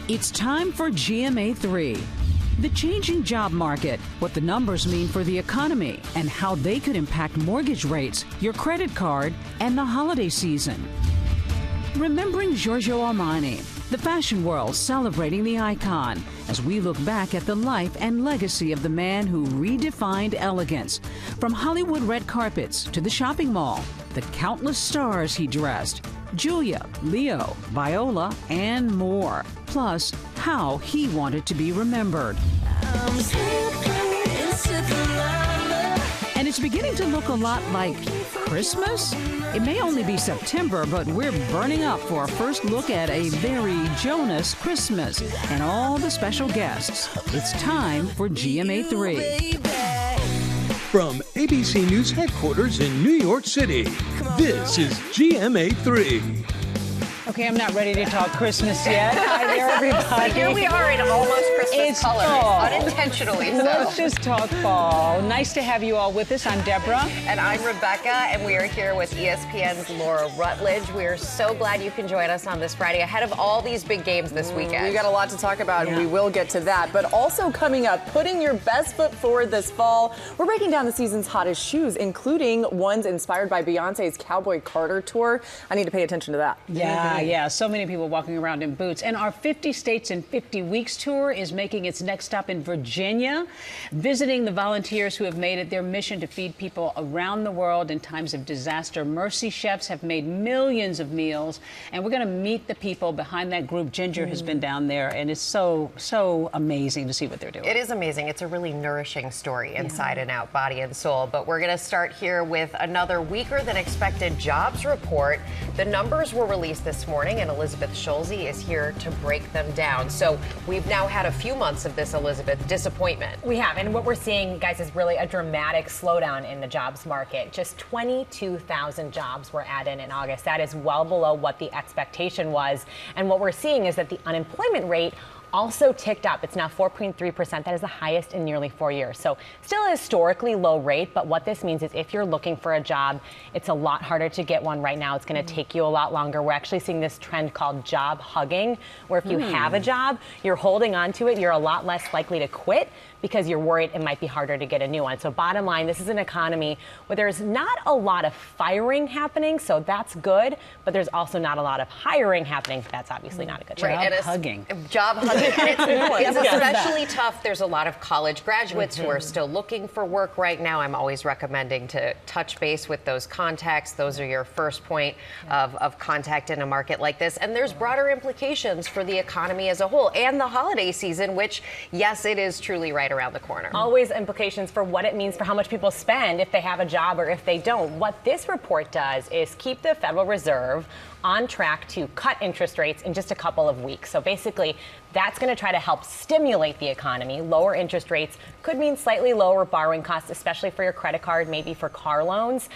It's time for GMA3. The changing job market, what the numbers mean for the economy, and how they could impact mortgage rates, your credit card, and the holiday season. Remembering Giorgio Armani, the fashion world celebrating the icon, as we look back at the life and legacy of the man who redefined elegance. From Hollywood red carpets to the shopping mall, the countless stars he dressed, Julia, Leo, Viola, and more. Plus, how he wanted to be remembered. And it's beginning to look a lot like Christmas? It may only be September, but we're burning up for our first look at a very Jonas Christmas and all the special guests. It's time for GMA3. From ABC News headquarters in New York City, this is GMA3. Okay, I'm not ready to talk Christmas yet. Hi there, everybody. Here we are in almost Christmas colors, unintentionally so. Let's just talk fall. Nice to have you all with us. I'm Deborah. And I'm Rebecca, and we are here with ESPN's Laura Rutledge. We are so glad you can join us on this Friday ahead of all these big games this weekend. We've got a lot to talk about, and we will get to that. But also coming up, putting your best foot forward this fall, we're breaking down the season's hottest shoes, including ones inspired by Beyonce's Cowboy Carter tour. I need to pay attention to that. Yeah, so many people walking around in boots. And our 50 States in 50 Weeks tour is making its next stop in Virginia, visiting the volunteers who have made it their mission to feed people around the world in times of disaster. Mercy Chefs have made millions of meals, and we're going to meet the people behind that group. Ginger has been down there, and it's so amazing to see what they're doing. It is amazing. It's a really nourishing story inside and out, body and soul. But we're going to start here with another weaker than expected jobs report. The numbers were released this morning, and Elizabeth Schulze is here to break them down. So we've now had a few months of this, Elizabeth, disappointment. We have, and what we're seeing, guys, is really a dramatic slowdown in the jobs market. Just 22,000 jobs were added in August. That is well below what the expectation was. And what we're seeing is that the unemployment rate also ticked up. It's now 4.3%. That is the highest in nearly 4 years. So still a historically low rate, but what this means is if you're looking for a job, it's a lot harder to get one right now. It's going to take you a lot longer. We're actually seeing this trend called job hugging, where if you have a job, you're holding on to it, you're a lot less likely to quit because you're worried it might be harder to get a new one. So bottom line, this is an economy where there's not a lot of firing happening, so that's good, but there's also not a lot of hiring happening. That's obviously not a good thing. Job hugging. Job hugging. And it's especially tough. There's a lot of college graduates who are still looking for work right now. I'm always recommending to touch base with those contacts. Those are your first point of contact in a market like this. And there's broader implications for the economy as a whole and the holiday season, which, yes, it is truly right around the corner. Always implications for what it means for how much people spend if they have a job or if they don't. What this report does is keep the Federal Reserve on track to cut interest rates in just a couple of weeks. So basically, that's going to try to help stimulate the economy. Lower interest rates could mean slightly lower borrowing costs, especially for your credit card, maybe for car loans.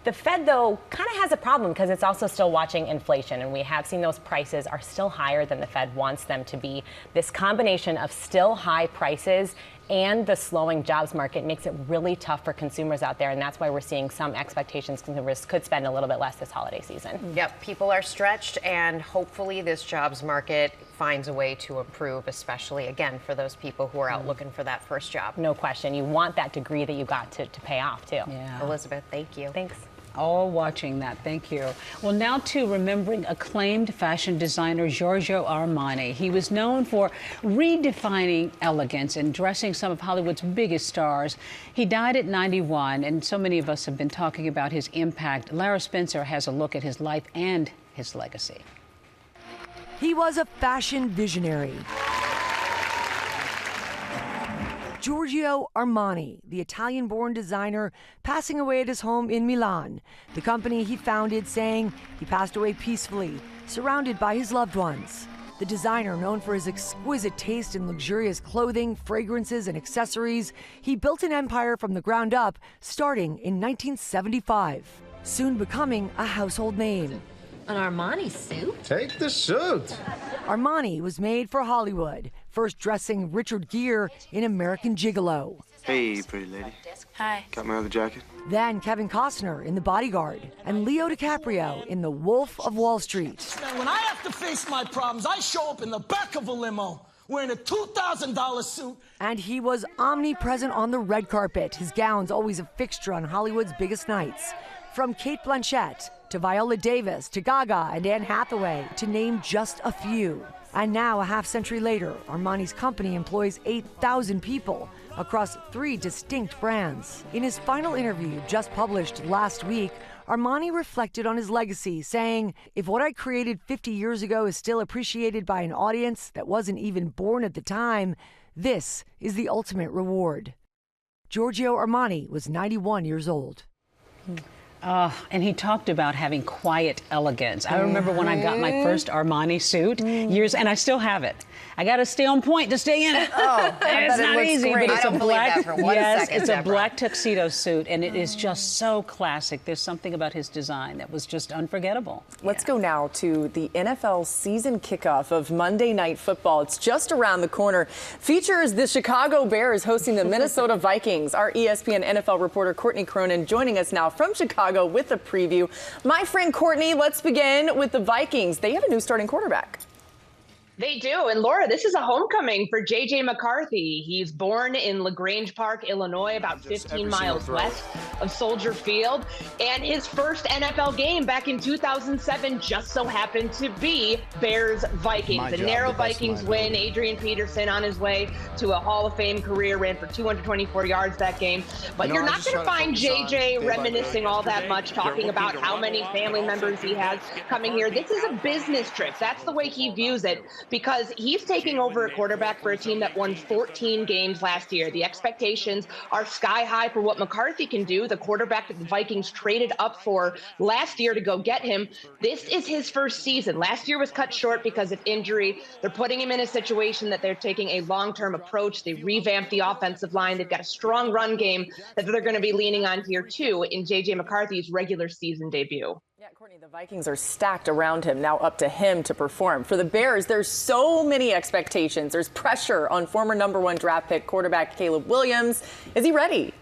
The Fed, though, kind of has a problem because it's also still watching inflation, and we have seen those prices are still higher than the Fed wants them to be. This combination of still high prices and the slowing jobs market makes it really tough for consumers out there, and that's why we're seeing some expectations consumers could spend a little bit less this holiday season. Yep, people are stretched, and hopefully this jobs market finds a way to improve, especially, again, for those people who are out looking for that first job. No question. You want that degree that you got to pay off, too. Yeah. Elizabeth, thank you. Thanks. All watching that. Thank you. Well, now to remembering acclaimed fashion designer Giorgio Armani. He was known for redefining elegance and dressing some of Hollywood's biggest stars. He died at 91, and so many of us have been talking about his impact. Lara Spencer has a look at his life and his legacy. He was a fashion visionary. Giorgio Armani, the Italian-born designer, passing away at his home in Milan. The company he founded saying he passed away peacefully, surrounded by his loved ones. The designer, known for his exquisite taste in luxurious clothing, fragrances, and accessories, he built an empire from the ground up, starting in 1975, soon becoming a household name. An Armani suit? Take the suit. Armani was made for Hollywood, first dressing Richard Gere in American Gigolo. Hey, pretty lady. Hi. Got my other jacket? Then Kevin Costner in The Bodyguard and Leo DiCaprio in The Wolf of Wall Street. Man, when I have to face my problems, I show up in the back of a limo wearing a $2,000 suit. And he was omnipresent on the red carpet. His gown's always a fixture on Hollywood's biggest nights. From Cate Blanchett to Viola Davis to Gaga and Anne Hathaway, to name just a few. And now, a half-century later, Armani's company employs 8,000 people across 3 distinct brands. In his final interview, just published last week, Armani reflected on his legacy, saying, "If what I created 50 years ago is still appreciated by an audience that wasn't even born at the time, this is the ultimate reward." Giorgio Armani was 91 years old. And he talked about having quiet elegance. I remember when I got my first Armani suit years, and I still have it. I got to stay on point to stay in it. Oh, it's not easy, but it's I don't believe that for one second, it's a Deborah. black tuxedo suit, and it is just so classic. There's something about his design that was just unforgettable. Let's go now to the NFL season kickoff of Monday Night Football. It's just around the corner. Features the Chicago Bears hosting the Minnesota Vikings. Our ESPN NFL reporter Courtney Cronin joining us now from Chicago with a preview. My friend Courtney, let's begin with the Vikings. They have a new starting quarterback. They do. And Laura, this is a homecoming for J.J. McCarthy. He's born in LaGrange Park, Illinois, about 15 miles west of Soldier Field. And his first NFL game back in 2007 just so happened to be Bears-Vikings. A narrow Vikings win. Adrian Peterson on his way to a Hall of Fame career, ran for 224 yards that game. But you're not going to find J.J. reminiscing all that much, talking about how many family members he has coming here. This is a business trip. That's the way he views it, because he's taking over a quarterback for a team that won 14 games last year. The expectations are sky high for what McCarthy can do, the quarterback that the Vikings traded up for last year to go get him. This is his first season. Last year was cut short because of injury. They're putting him in a situation that they're taking a long-term approach. They revamped the offensive line. They've got a strong run game that they're going to be leaning on here, too, in J.J. McCarthy's regular season debut. Yeah, Courtney, the Vikings are stacked around him. Now up to him to perform. For the Bears, there's so many expectations. There's pressure on former #1 draft pick quarterback Caleb Williams. Is he ready?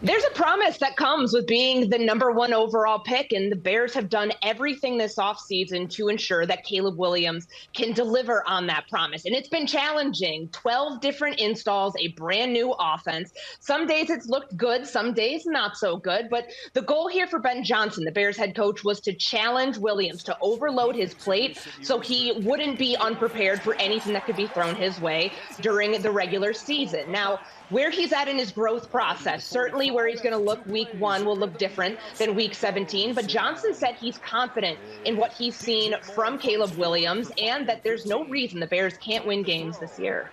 There's a promise that comes with being the #1 overall pick, and the Bears have done everything this offseason to ensure that Caleb Williams can deliver on that promise. And it's been challenging. 12 different installs, a brand new offense. Some days it's looked good, some days not so good. But the goal here for Ben Johnson, the Bears head coach, was to challenge Williams, to overload his plate so he wouldn't be unprepared for anything that could be thrown his way during the regular season. Now, where he's at in his growth process, certainly where he's going to look week 1 will look different than week 17. But Johnson said he's confident in what he's seen from Caleb Williams and that there's no reason the Bears can't win games this year.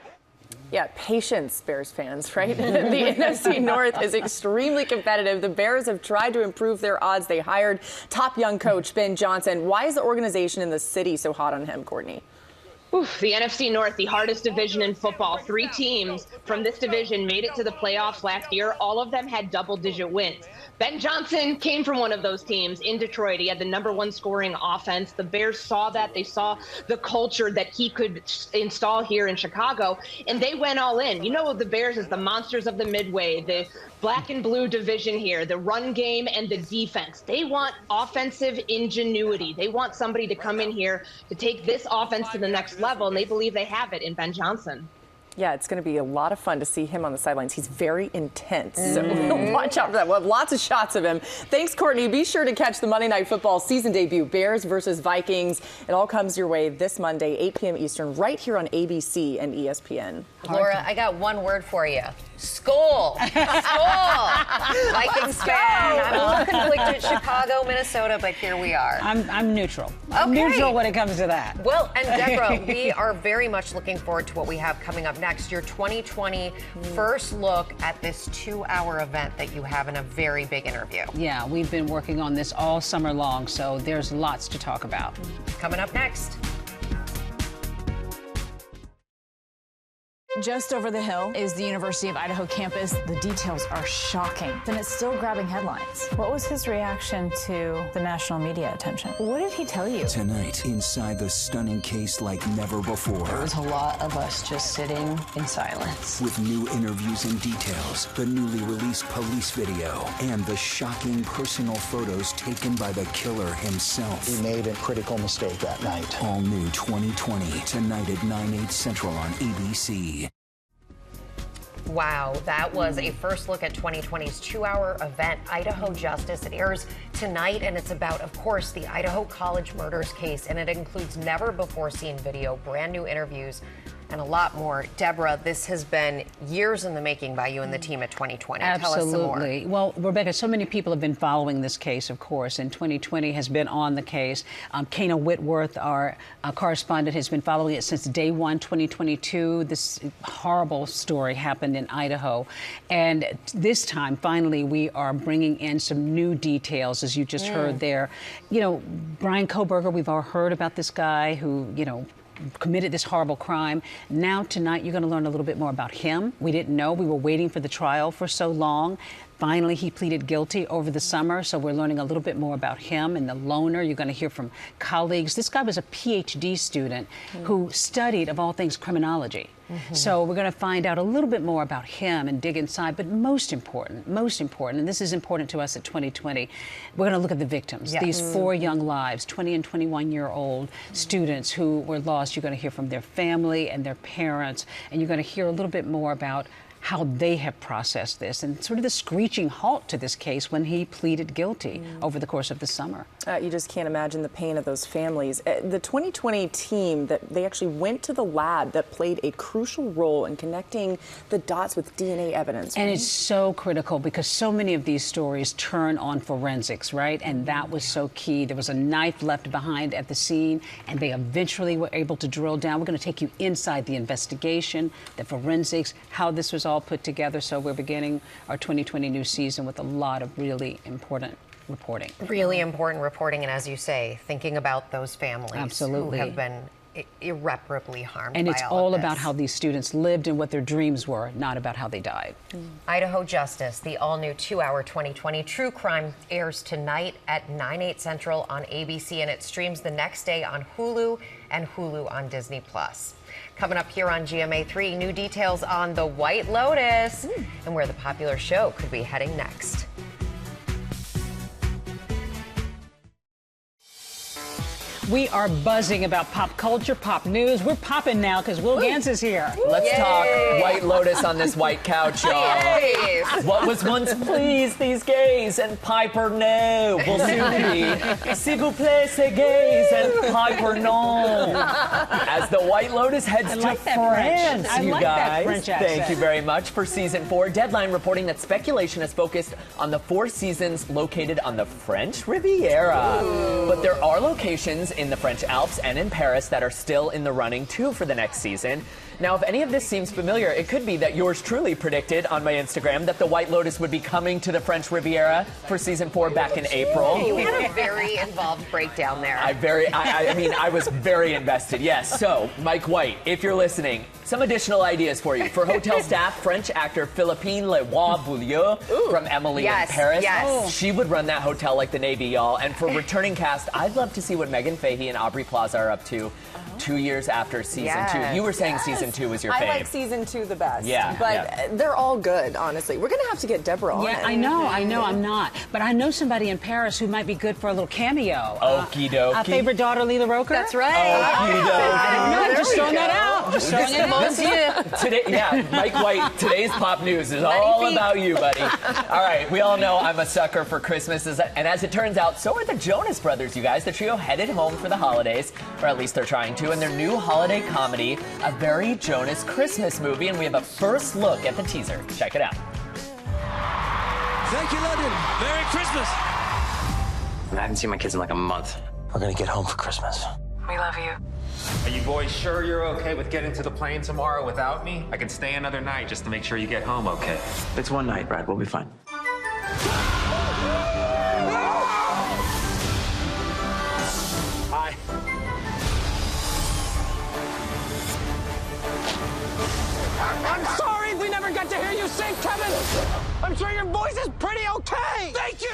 Yeah, patience, Bears fans, right? The NFC North is extremely competitive. The Bears have tried to improve their odds. They hired top young coach Ben Johnson. Why is the organization in the city so hot on him, Courtney? Oof, the NFC North, the hardest division in football. 3 teams from this division made it to the playoffs last year. All of them had double-digit wins. Ben Johnson came from one of those teams in Detroit. He had the #1 scoring offense. The Bears saw that. They saw the culture that he could install here in Chicago, and they went all in. You know, the Bears is the monsters of the Midway, the black and blue division here, the run game and the defense. They want offensive ingenuity. They want somebody to come in here to take this offense to the next level, and they believe they have it in Ben Johnson. Yeah, it's going to be a lot of fun to see him on the sidelines. He's very intense, so watch out for that. We'll have lots of shots of him. Thanks, Courtney. Be sure to catch the Monday Night Football season debut, Bears versus Vikings. It all comes your way this Monday, 8 p.m. Eastern, right here on ABC and ESPN. Laura, I got one word for you. Skol! Skol! Vikings fan. I'm a little conflicted. Chicago, Minnesota, but here we are. I'm neutral. Okay. I'm neutral when it comes to that. Well, and Deborah, we are very much looking forward to what we have coming up next. Your 2020 first look at this 2-hour event that you have in a very big interview. Yeah, we've been working on this all summer long, so there's lots to talk about. Coming up next. Just over the hill is the University of Idaho campus. The details are shocking, and it's still grabbing headlines. What was his reaction to the national media attention? What did he tell you? Tonight, inside the stunning case like never before. There was a lot of us just sitting in silence. With new interviews and details, the newly released police video, and the shocking personal photos taken by the killer himself. He made a critical mistake that night. All new 2020, tonight at 9/8 Central on ABC. Wow, that was a first look at 2020's 2-hour event, Idaho Justice. It airs tonight, and it's about, of course, the Idaho College murders case, and it includes never-before-seen video, brand new interviews, and a lot more. Deborah, this has been years in the making by you and the team at 2020. Absolutely. Tell us some more. Well, Rebecca, so many people have been following this case, of course, and 2020 has been on the case. Kana Whitworth, our correspondent, has been following it since day one, 2022. This horrible story happened in Idaho. And this time, finally, we are bringing in some new details, as you just heard there. You know, Brian Kohberger, we've all heard about this guy who, you know, committed this horrible crime. Now tonight you're going to learn a little bit more about him. We didn't know. We were waiting for the trial for so long. Finally, he pleaded guilty over the summer, so we're learning a little bit more about him and the loner. You're going to hear from colleagues. This guy was a PhD student who studied, of all things, criminology. So we're going to find out a little bit more about him and dig inside. But most important, and this is important to us at 2020, we're going to look at the victims. Yes. These 4 young lives, 20 and 21-year-old students who were lost. You're going to hear from their family and their parents, and you're going to hear a little bit more about how they have processed this and sort of the screeching halt to this case when he pleaded guilty over the course of the summer. You just can't imagine the pain of those families. The 2020 team, that they actually went to the lab that played a crucial role in connecting the dots with DNA evidence. And it's so critical because so many of these stories turn on forensics, right? And that was so key. There was a knife left behind at the scene, and they eventually were able to drill down. We're going to take you inside the investigation, the forensics, how this was all put together. So we're beginning our 2020 new season with a lot of really important reporting. Really important reporting, and as you say, thinking about those families who have been irreparably harmed and by it's all of about this. how these students lived and what their dreams were, not about how they died. Idaho Justice, the all-new 2-hour 2020 true crime, airs tonight at 9/8 Central on ABC, and it streams the next day on Hulu and Hulu on Disney+. Coming up here on GMA3, new details on the White Lotus and where the popular show could be heading next. We are buzzing about pop culture, pop news. We're popping now because Will Gans is here. Let's talk White Lotus on this white couch, y'all. What was once please these gays and Piper no will soon be s'il vous plaît ces gays and Piper no. As the White Lotus heads to France, you guys. Thank you very much for season 4. Deadline reporting that speculation is focused on the 4 seasons located on the French Riviera. But there are locations in the French Alps and in Paris that are still in the running too for the next season. Now, if any of this seems familiar, it could be that yours truly predicted on my Instagram that the White Lotus would be coming to the French Riviera for season 4 back in April. You had a very involved breakdown there. I mean, I was very invested, yes. So, Mike White, if you're listening, some additional ideas for you. For hotel staff, French actor Philippine Leroy-Beaulieu from Emily in Paris. Yes. She would run that hotel like the Navy, y'all. And for returning cast, I'd love to see what Megan Fahey and Aubrey Plaza are up to 2 years after season 2. You were saying season 2 was your fave. I like season 2 the best. Yeah. But they're all good, honestly. We're going to have to get Deborah on. Yeah, I know, I'm not. But I know somebody in Paris who might be good for a little cameo. Okie dokie. Our favorite daughter, Leela Roker. That's right. Okie dokie. No, just throwing that out. Just throwing it out. Today, Mike White, today's pop news is all about you, buddy. All right, we all know I'm a sucker for Christmas, and as it turns out, so are the Jonas Brothers, you guys. The trio headed home for the holidays, or at least they're trying to, and their new holiday comedy, A Very Jonas Christmas Movie, and we have a first look at the teaser. Check it out. Thank you, London. Merry Christmas. I haven't seen my kids in like a month. We're gonna get home for Christmas. We love you. Are you boys sure you're okay with getting to the plane tomorrow without me? I can stay another night just to make sure you get home okay. It's one night, Brad. We'll be fine. Hi. you say, Kevin? I'm sure your voice is pretty okay. Thank you.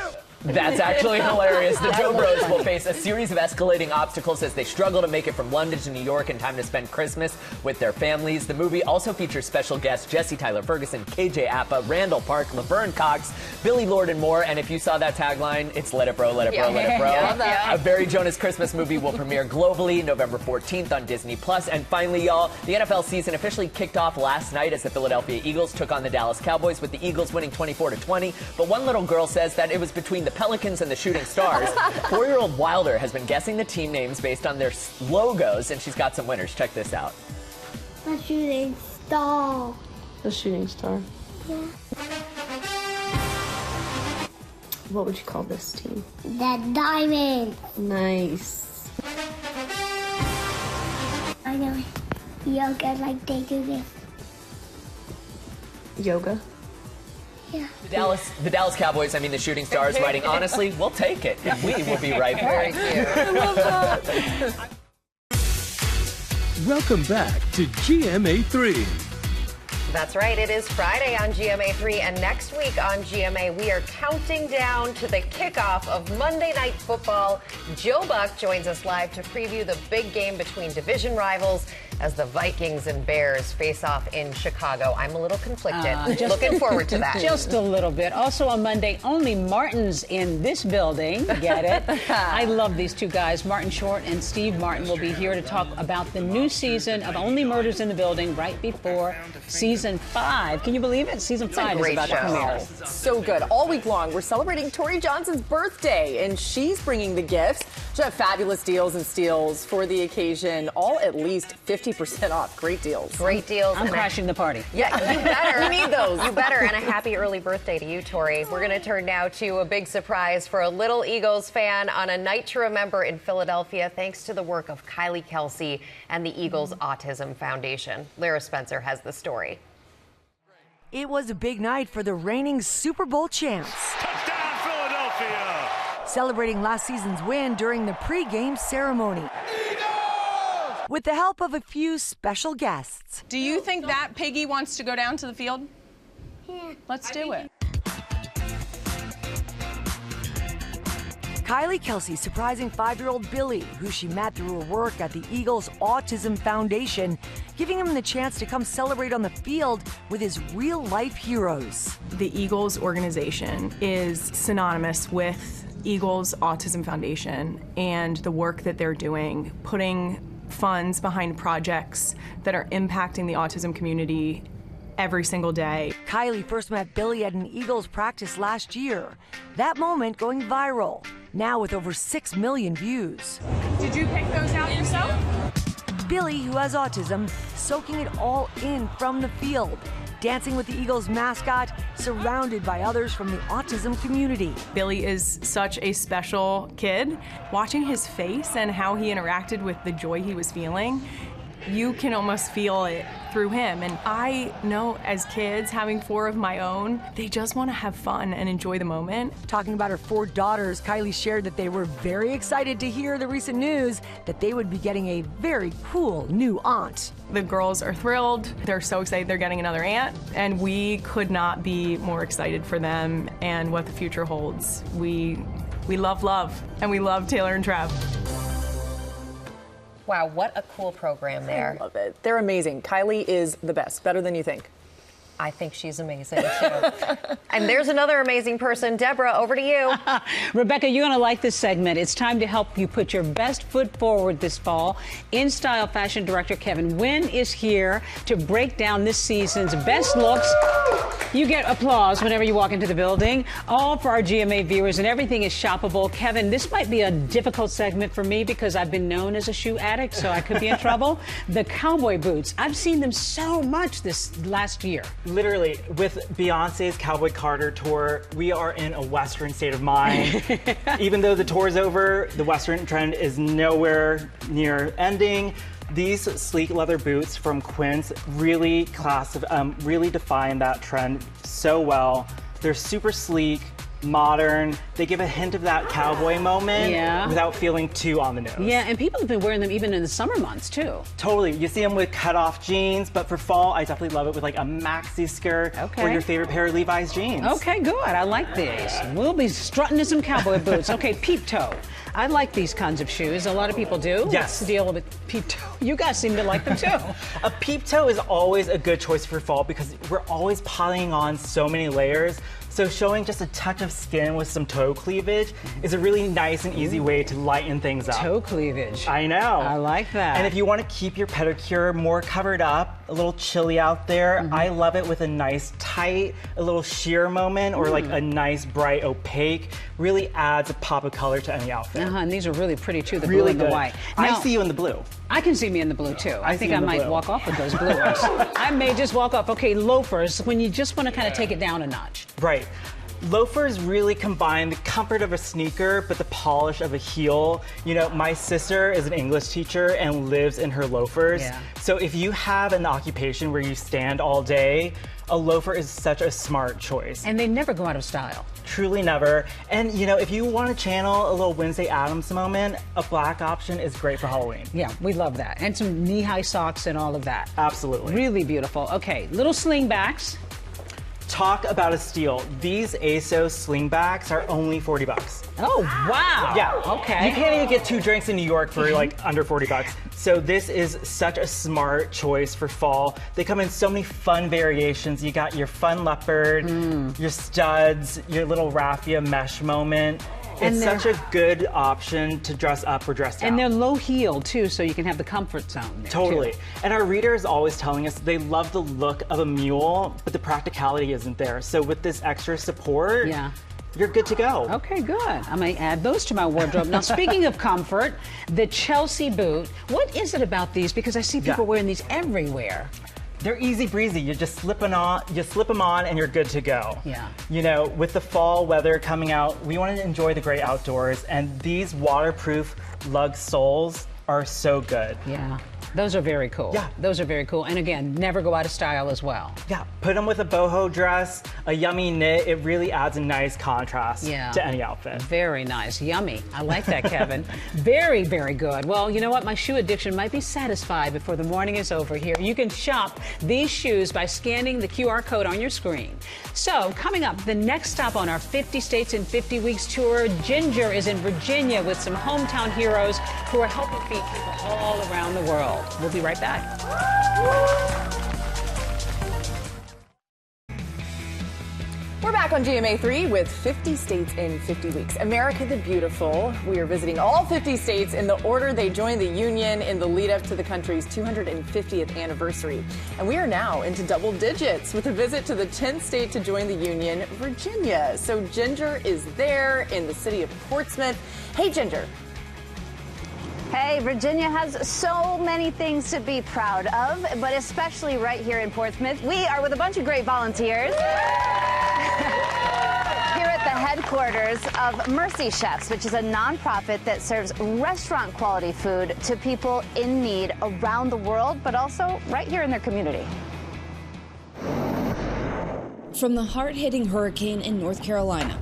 That's actually hilarious. The Joe Bros will face a series of escalating obstacles as they struggle to make it from London to New York in time to spend Christmas with their families. The movie also features special guests Jesse Tyler Ferguson, KJ Apa, Randall Park, Laverne Cox, Billy Lord, and more. And if you saw that tagline, it's let it bro, let it bro, let it bro. Yeah. A Barry Jonas Christmas movie will premiere globally November 14th on Disney+. And finally, y'all, the NFL season officially kicked off last night as the Philadelphia Eagles took on the Dallas Cowboys, with the Eagles winning 24-20. But one little girl says that it was between the Pelicans and the Shooting Stars. 4-year-old Wilder has been guessing the team names based on their logos, and she's got some winners. Check this out. The Shooting Star. The Shooting Star. Yeah. What would you call this team? The Diamond. Nice. I know yoga like they do this. Yoga. Yeah. The Dallas Cowboys, the Shooting Stars, writing, honestly, we'll take it. And we will be right back. Very cute. Welcome back to GMA3. That's right. It is Friday on GMA3, and next week on GMA, we are counting down to the kickoff of Monday Night Football. Joe Buck joins us live to preview the big game between division rivals as the Vikings and Bears face off in Chicago. I'm a little conflicted. Looking forward to that. Just a little bit. Also on Monday, only Martins in this building. Get it? I love these two guys. Martin Short and Steve Martin will be here to talk about the new season of Only Murders in the Building right before season 5. Can you believe it? Season 5 is about to premiere. So good. All week long, we're celebrating Tori Johnson's birthday, and she's bringing the gifts. She'll have fabulous deals and steals for the occasion, all at least 50% off. Great deals. Great deals. I'm crashing the party. Yeah, you better. You need those. You better. And a happy early birthday to you, Tori. We're going to turn now to a big surprise for a little Eagles fan on a night to remember in Philadelphia, thanks to the work of Kylie Kelsey and the Eagles Autism Foundation. Lyra Spencer has the story. It was a big night for the reigning Super Bowl champs. Touchdown, Philadelphia! Celebrating last season's win during the pregame ceremony. With the help of a few special guests. Do you think that piggy wants to go down to the field? Yeah. Let's do it. Kylie Kelsey surprising 5-year-old Billy, who she met through her work at the Eagles Autism Foundation, giving him the chance to come celebrate on the field with his real-life heroes. The Eagles organization is synonymous with Eagles Autism Foundation and the work that they're doing, putting funds behind projects that are impacting the autism community every single day. Kylie first met Billy at an Eagles practice last year. That moment going viral, now with over 6 million views. Did you pick those out yourself? Billy, who has autism, soaking it all in from the field, dancing with the Eagles mascot, surrounded by others from the autism community. Billy is such a special kid. Watching his face and how he interacted with the joy he was feeling, you can almost feel it through him. And I know as kids, having 4 of my own, they just want to have fun and enjoy the moment. Talking about her 4 daughters, Kylie shared that they were very excited to hear the recent news that they would be getting a very cool new aunt. The girls are thrilled. They're so excited they're getting another aunt, and we could not be more excited for them and what the future holds. We love, and we love Taylor and Trev. Wow, what a cool program there. I love it. They're amazing. Kylie is the best, better than you think. I think she's amazing, too. And there's another amazing person. Deborah, over to you. Rebecca, you're going to like this segment. It's time to help you put your best foot forward this fall. In Style fashion director Kevin Wynn is here to break down this season's best looks. You get applause whenever you walk into the building, all for our GMA viewers, and everything is shoppable. Kevin, this might be a difficult segment for me because I've been known as a shoe addict, so I could be in trouble. The cowboy boots, I've seen them so much this last year. Literally, with Beyonce's Cowboy Carter tour, we are in a Western state of mind. Even though the tour's over, the Western trend is nowhere near ending. These sleek leather boots from Quince really define that trend so well. They're super sleek, modern. They give a hint of that cowboy moment without feeling too on the nose. Yeah, and people have been wearing them even in the summer months too. Totally. You see them with cut-off jeans, but for fall, I definitely love it with like a maxi skirt or your favorite pair of Levi's jeans. Okay, good. I like these. We'll be strutting in some cowboy boots. Okay, peep toe. I like these kinds of shoes. A lot of people do. Yes. What's the deal with peep toe? You guys seem to like them too. A peep toe is always a good choice for fall because we're always piling on so many layers. So showing just a touch of skin with some toe cleavage is a really nice and easy way to lighten things up. Toe cleavage. I know. I like that. And if you want to keep your pedicure more covered up, a little chilly out there, I love it with a nice tight, a little sheer moment or like a nice bright opaque. Really adds a pop of color to any outfit. And these are really pretty too, the really blue and good. the white. Now, I see you in the blue. I can see me in the blue too. I think I might walk off with those blue ones. I may just walk off. Okay, loafers, when you just want to kind of take it down a notch. Right. Loafers really combine the comfort of a sneaker, but the polish of a heel. You know, my sister is an English teacher and lives in her loafers. Yeah. So if you have an occupation where you stand all day, a loafer is such a smart choice. And they never go out of style. Truly never. And you know, if you want to channel a little Wednesday Addams moment, a black option is great for Halloween. Yeah, we love that. And some knee-high socks and all of that. Absolutely. Really beautiful. Okay, little slingbacks. Talk about a steal. These ASOS slingbacks are only 40 bucks. Oh, wow. Yeah. Okay. You can't even get 2 drinks in New York for like under 40 bucks. So this is such a smart choice for fall. They come in so many fun variations. You got your fun leopard, your studs, your little raffia mesh moment. It's such a good option to dress up or dress down. And they're low heel too, so you can have the comfort zone there Totally. too. And our reader is always telling us they love the look of a mule, but the practicality isn't there. So with this extra support, you're good to go. Okay, good. I may add those to my wardrobe. Now, speaking of comfort, the Chelsea boot. What is it about these? Because I see people wearing these everywhere. They're easy breezy. You just slip them on and you're good to go. Yeah. You know, with the fall weather coming out, we want to enjoy the great outdoors, and these waterproof lug soles are so good. Yeah. Those are very cool. Yeah. Those are very cool. And again, never go out of style as well. Yeah. Put them with a boho dress, a yummy knit. It really adds a nice contrast to any outfit. Very nice. Yummy. I like that, Kevin. Very, very good. Well, you know what? My shoe addiction might be satisfied before the morning is over here. You can shop these shoes by scanning the QR code on your screen. So, coming up, the next stop on our 50 States in 50 Weeks tour, Ginger is in Virginia with some hometown heroes who are helping feed people all around the world. We'll be right back. We're back on GMA3 with 50 States in 50 Weeks. America the Beautiful. We are visiting all 50 states in the order they joined the Union in the lead up to the country's 250th anniversary. And we are now into double digits with a visit to the 10th state to join the Union, Virginia. So Ginger is there in the city of Portsmouth. Hey, Ginger. Hey, Virginia has so many things to be proud of, but especially right here in Portsmouth. We are with a bunch of great volunteers here at the headquarters of Mercy Chefs, which is a nonprofit that serves restaurant quality food to people in need around the world, but also right here in their community. From the hard-hitting hurricane in North Carolina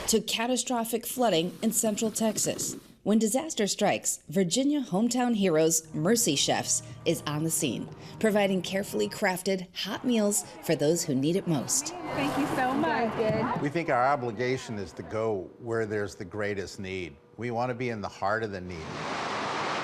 to catastrophic flooding in Central Texas, when disaster strikes, Virginia hometown heroes Mercy Chefs is on the scene, providing carefully crafted hot meals for those who need it most. Thank you so much. We think our obligation is to go where there's the greatest need. We want to be in the heart of the need.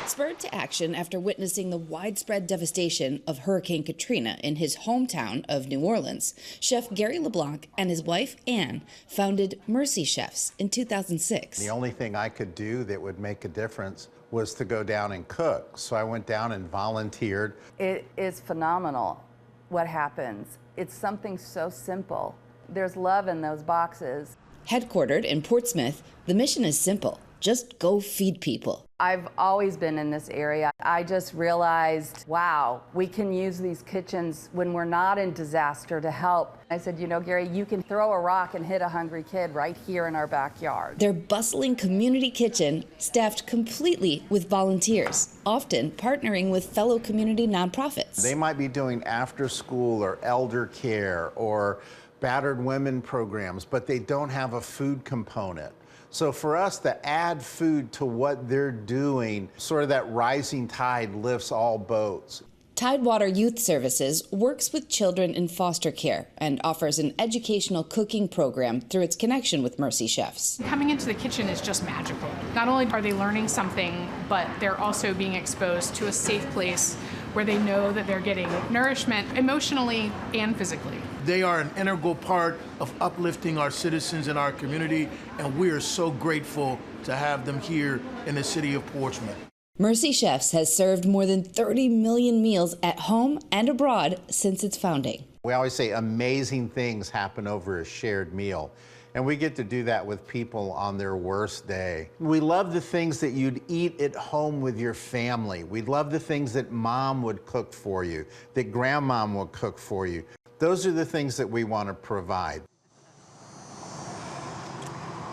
Spurred to action after witnessing the widespread devastation of Hurricane Katrina in his hometown of New Orleans, Chef Gary LeBlanc and his wife Anne founded Mercy Chefs in 2006. The only thing I could do that would make a difference was to go down and cook. So I went down and volunteered. It is phenomenal what happens. It's something so simple. There's love in those boxes. Headquartered in Portsmouth, the mission is simple. Just go feed people. I've always been in this area. I just realized, wow, we can use these kitchens when we're not in disaster to help. I said, you know, Gary, you can throw a rock and hit a hungry kid right here in our backyard. Their bustling community kitchen, staffed completely with volunteers, often partnering with fellow community nonprofits. They might be doing after school or elder care or battered women programs, but they don't have a food component. So for us to add food to what they're doing, sort of that rising tide lifts all boats. Tidewater Youth Services works with children in foster care and offers an educational cooking program through its connection with Mercy Chefs. Coming into the kitchen is just magical. Not only are they learning something, but they're also being exposed to a safe place where they know that they're getting nourishment emotionally and physically. They are an integral part of uplifting our citizens in our community, and we are so grateful to have them here in the city of Portsmouth. Mercy Chefs has served more than 30 million meals at home and abroad since its founding. We always say amazing things happen over a shared meal, and we get to do that with people on their worst day. We love the things that you'd eat at home with your family. We love the things that mom would cook for you, that grandmom would cook for you. Those are the things that we want to provide.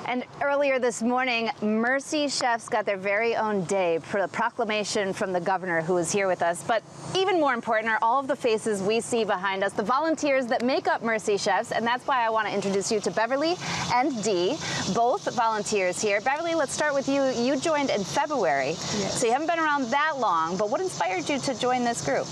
And earlier this morning, Mercy Chefs got their very own day for the proclamation from the governor who is here with us. But even more important are all of the faces we see behind us, the volunteers that make up Mercy Chefs. And that's why I want to introduce you to Beverly and Dee, both volunteers here. Beverly, let's start with you. You joined in February, so you haven't been around that long. But what inspired you to join this group?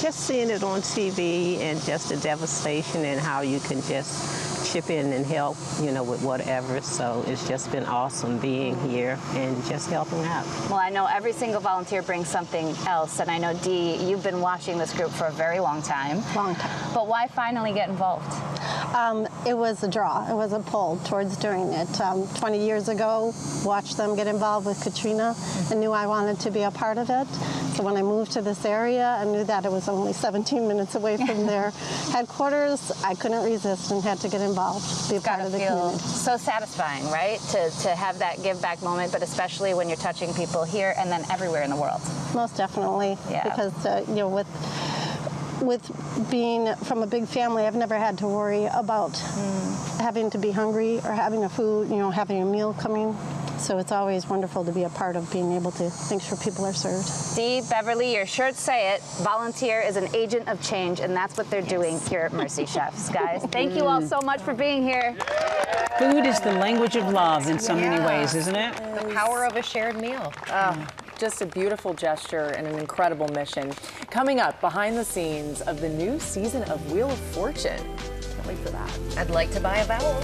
Just seeing it on TV and just the devastation and how you can just chip in and help, you know, with whatever. So it's just been awesome being here and just helping out. Well, I know every single volunteer brings something else, and I know, Dee, you've been watching this group for a very long time. Long time. But why finally get involved? It was a draw. It was a pull towards doing it. 20 years ago, watched them get involved with Katrina and knew I wanted to be a part of it. So when I moved to this area, I knew that it was only 17 minutes away from their headquarters. I couldn't resist and had to get involved, be a part of the community. So satisfying, right? To have that give back moment, but especially when you're touching people here and then everywhere in the world. Most definitely, because you know, with being from a big family, I've never had to worry about having to be hungry or having a food, you know, having a meal coming. So it's always wonderful to be a part of being able to make sure people are served. Dee, Beverly, your shirts say it. Volunteer is an agent of change, and that's what they're doing here at Mercy Chefs, guys. Thank you all so much for being here. Food is the language of love in so many ways, isn't it? The power of a shared meal. Just a beautiful gesture and an incredible mission. Coming up, behind the scenes of the new season of Wheel of Fortune. Can't wait for that. I'd like to buy a vowel.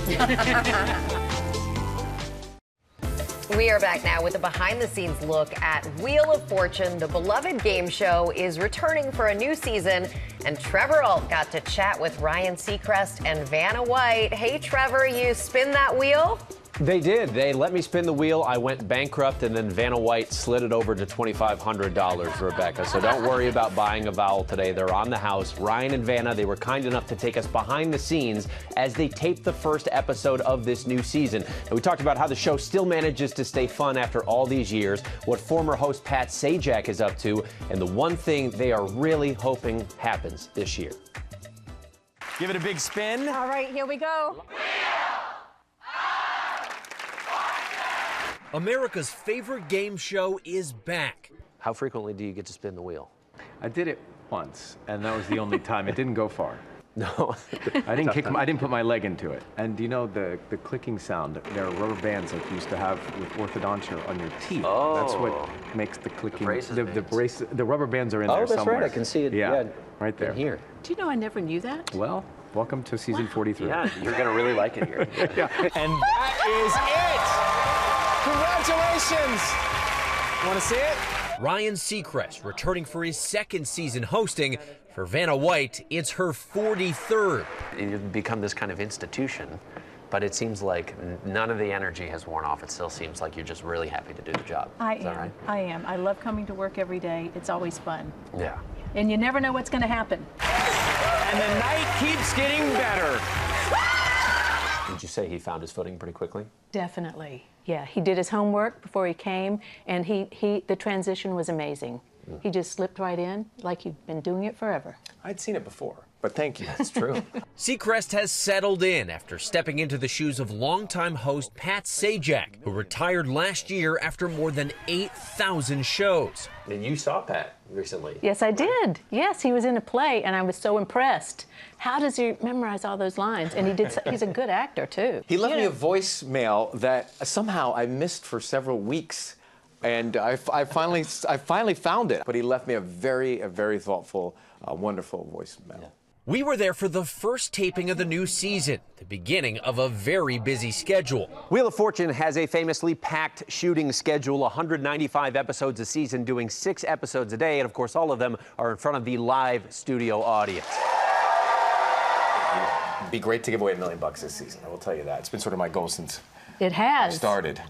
We are back now with a behind-the-scenes look at Wheel of Fortune. The beloved game show is returning for a new season, and Trevor Ault got to chat with Ryan Seacrest and Vanna White. Hey, Trevor, you spin that wheel? They did. They let me spin the wheel. I went bankrupt, and then Vanna White slid it over to $2,500, Rebecca. So don't worry about buying a vowel today. They're on the house. Ryan and Vanna, they were kind enough to take us behind the scenes as they taped the first episode of this new season. And we talked about how the show still manages to stay fun after all these years, what former host Pat Sajak is up to, and the one thing they are really hoping happens this year. Give it a big spin. All right, here we go. America's favorite game show is back. How frequently do you get to spin the wheel? I did it once, and that was the only time. It didn't go far. No. I didn't put my leg into it. And you know the clicking sound? There are rubber bands like you used to have with orthodontia on your teeth. Oh. That's what makes the clicking. The rubber bands are in there somewhere. Oh, that's right. I can see it. Yeah, right there. In here. Do you know I never knew that? Well, welcome to season 43. Yeah, you're going to really like it here. Yeah. And that is it. Congratulations! Want to see it? Ryan Seacrest returning for his second season hosting. For Vanna White, it's her 43rd. You've become this kind of institution, but it seems like none of the energy has worn off. It still seems like you're just really happy to do the job. Is that right? I am. I love coming to work every day. It's always fun. Yeah. And you never know what's going to happen. And the night keeps getting better. Would you say he found his footing pretty quickly? Definitely. Yeah, he did his homework before he came, and the transition was amazing. He just slipped right in like he'd been doing it forever. I'd seen it before. but thank you. It's true. Seacrest has settled in after stepping into the shoes of longtime host Pat Sajak, who retired last year after more than 8,000 shows. And you saw Pat recently. Yes, I did. Yes, he was in a play, and I was so impressed. How does he memorize all those lines? And he's a good actor, too. He left me a voicemail that somehow I missed for several weeks. And I finally found it. But he left me a very thoughtful, wonderful voicemail. Yeah. We were there for the first taping of the new season, the beginning of a very busy schedule. Wheel of Fortune has a famously packed shooting schedule, 195 episodes a season, doing 6 episodes a day, and of course all of them are in front of the live studio audience. It'd be great to give away $1 million this season, I will tell you that. It's been sort of my goal since it has started.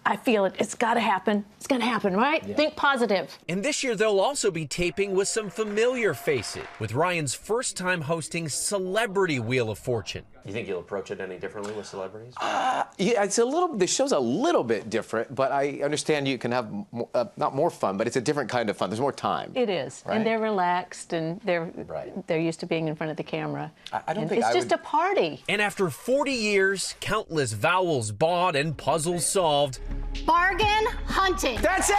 I feel it. It's got to happen. It's going to happen, right? Yeah. Think positive. And this year, they'll also be taping with some familiar faces, with Ryan's first time hosting Celebrity Wheel of Fortune. You think you'll approach it any differently with celebrities? Yeah, it's the show's a little bit different, but I understand you can have not more fun, but it's a different kind of fun. There's more time. It is, right? And they're relaxed, and they're used to being in front of the camera. It's just a party. And after 40 years, countless vowels bought and puzzles solved. Bargain hunting. That's it!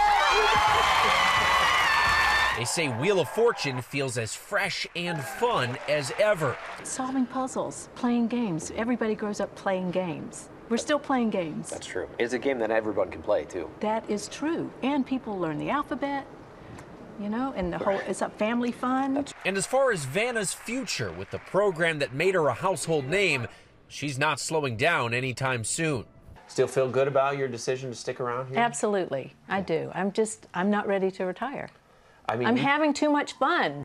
They say Wheel of Fortune feels as fresh and fun as ever. Solving puzzles, playing games. Everybody grows up playing games. We're still playing games. That's true. It's a game that everyone can play, too. That is true. And people learn the alphabet, you know, and the whole, it's a family fun. And as far as Vanna's future with the program that made her a household name, she's not slowing down anytime soon. Still feel good about your decision to stick around here? Absolutely, I do. I'm not ready to retire. I mean, I'm having too much fun.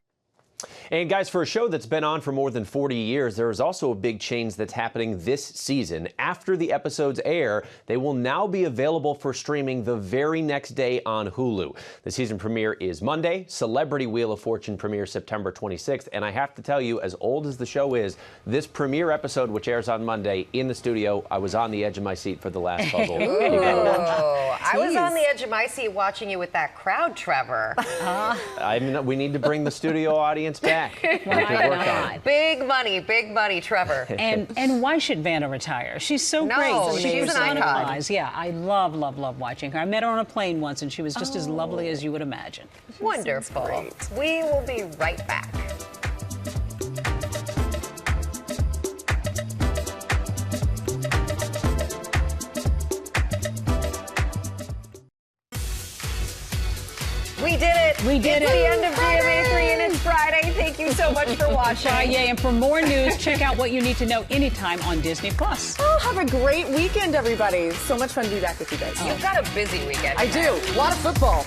And guys, for a show that's been on for more than 40 years, there is also a big change that's happening this season. After the episodes air, they will now be available for streaming the very next day on Hulu. The season premiere is Monday. Celebrity Wheel of Fortune premieres September 26th. And I have to tell you, as old as the show is, this premiere episode, which airs on Monday, in the studio, I was on the edge of my seat for the last puzzle. I was on the edge of my seat watching you with that crowd, Trevor. We need to bring the studio audience back. Big money, Trevor. And why should Vanna retire? She's so great. She's an icon. Yeah, I love watching her. I met her on a plane once, and she was just as lovely as you would imagine. Wonderful. We will be right back. We did it. We did it's it. The end of GMA3 and it's Friday. Thank you so much for watching. And for more news, check out What You Need to Know anytime on Disney+. Oh, have a great weekend, everybody. So much fun to be back with you guys. You've got a busy weekend. I do. A lot of football.